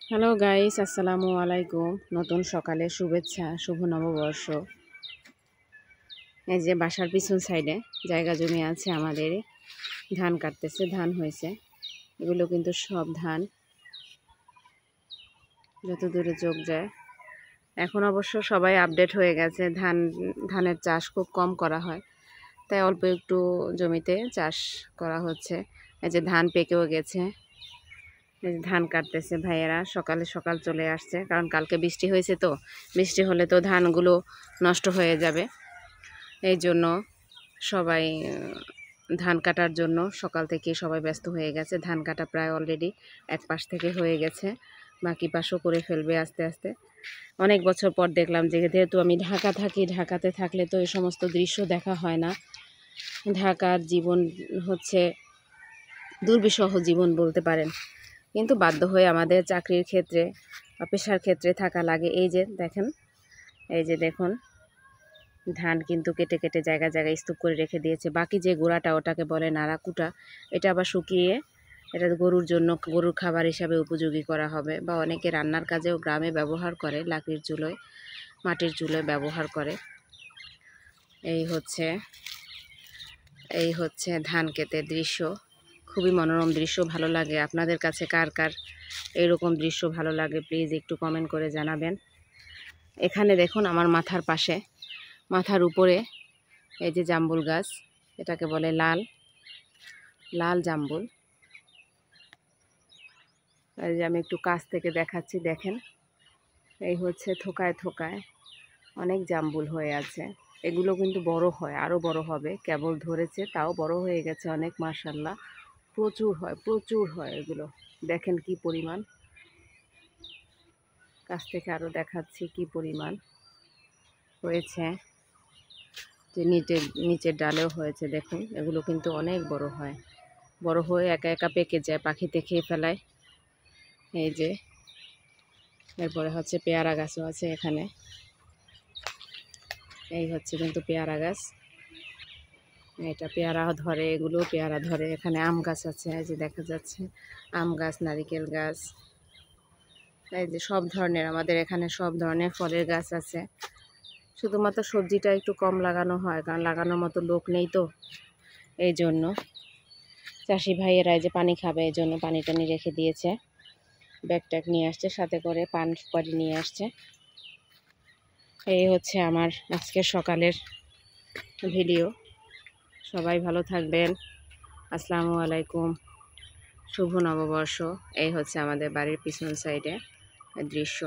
Hello guys, আসসালামু আলাইকুম। নতুন সকালে শুভেচ্ছা, শুভ নববর্ষ। এই যে বাসার পিছন সাইডে জায়গা জমি আছে আমাদের, ধান কাটতেছে, ধান হয়েছে। এগুলো কিন্তু সব ধান, যত দূরে চোখ যায়। এখন অবশ্য সবাই আপডেট হয়ে গেছে, ধানের চাষ খুব কম করা হয়, তাই অল্প একটু জমিতে চাষ করা হচ্ছে। এই যে ধান পেকেও গেছে, এই যে ধান কাটতেছে ভাইয়েরা। সকালে সকাল চলে আসছে, কারণ কালকে বৃষ্টি হয়েছে, তো বৃষ্টি হলে তো ধানগুলো নষ্ট হয়ে যাবে। এই জন্য সবাই ধান কাটার জন্য সকাল থেকে সবাই ব্যস্ত হয়ে গেছে। ধান কাটা প্রায় অলরেডি এক পাশ থেকে হয়ে গেছে, বাকি পাশও করে ফেলবে আস্তে আস্তে। অনেক বছর পর দেখলাম, যেহেতু আমি ঢাকা থাকি, ঢাকাতে থাকলে তো এই সমস্ত দৃশ্য দেখা হয় না। ঢাকার জীবন হচ্ছে দুর্বিষহ জীবন বলতে পারেন, কিন্তু বাধ্য হয়ে আমাদের চাকরির ক্ষেত্রে বা পেশার ক্ষেত্রে থাকা লাগে। এই যে দেখেন, এই যে দেখুন, ধান কিন্তু কেটে কেটে জায়গায় জায়গায় স্তূপ করে রেখে দিয়েছে। বাকি যে গোড়াটা, ওটাকে বলে নাড়াকুটা, এটা আবার শুকিয়ে এটা গরুর জন্য, গরুর খাবার হিসাবে উপযোগী করা হবে, বা অনেকে রান্নার কাজেও গ্রামে ব্যবহার করে, লাকড়ির চুলোয়, মাটির চুলোয় ব্যবহার করে। এই হচ্ছে ধান ক্ষেতের দৃশ্য। খুবই মনোরম দৃশ্য, ভালো লাগে। আপনাদের কাছে কার কার এইরকম দৃশ্য ভালো লাগে প্লিজ একটু কমেন্ট করে জানাবেন। এখানে দেখুন, আমার মাথার পাশে, মাথার উপরে এই যে জাম্বুল গাছ, এটাকে বলে লাল লাল জাম্বুল। এই যে আমি একটু কাছ থেকে দেখাচ্ছি, দেখেন, এই হচ্ছে থোকায় থোকায় অনেক জাম্বুল হয়ে আছে। এগুলো কিন্তু বড় হয়, আরও বড় হবে, কেবল ধরেছে, তাও বড় হয়ে গেছে অনেক, মাশাআল্লাহ। প্রচুর হয়, প্রচুর হয় এগুলো। দেখেন কি পরিমাণ, কাছ থেকে আরও দেখাচ্ছি কি পরিমাণ হয়েছে। যে নিচের ডালেও হয়েছে, দেখুন। এগুলো কিন্তু অনেক বড় হয়, বড় হয়ে একা একা পেকে যায়, পাখিতে খেয়ে ফেলায়। এই যে এরপরে হচ্ছে পেয়ারা গাছও আছে এখানে। এই হচ্ছে কিন্তু পেয়ারা গাছ, এটা পেয়ারা ধরে, এগুলো পেয়ারা ধরে। এখানে আম গাছ আছে, এই যে দেখা যাচ্ছে আম গাছ, নারিকেল গাছ। এই যে সব ধরনের, আমাদের এখানে সব ধরনের ফলের গাছ আছে। শুধুমাত্র সবজিটা একটু কম লাগানো হয়, কারণ লাগানোর মতো লোক নেই, তো এই জন্য চাষি ভাইয়েরা যে পানি খাবে, এই জন্য পানি টানি রেখে দিয়েছে। ব্যাগ ট্যাগ নিয়ে আসছে, সাথে করে পান সুপারি নিয়ে আসছে। এই হচ্ছে আমার আজকের সকালের ভিডিও। সবাই ভালো থাকবেন। আসসালামু আলাইকুম, শুভ নববর্ষ। এই হচ্ছে আমাদের বাড়ির পিছন সাইডে দৃশ্য।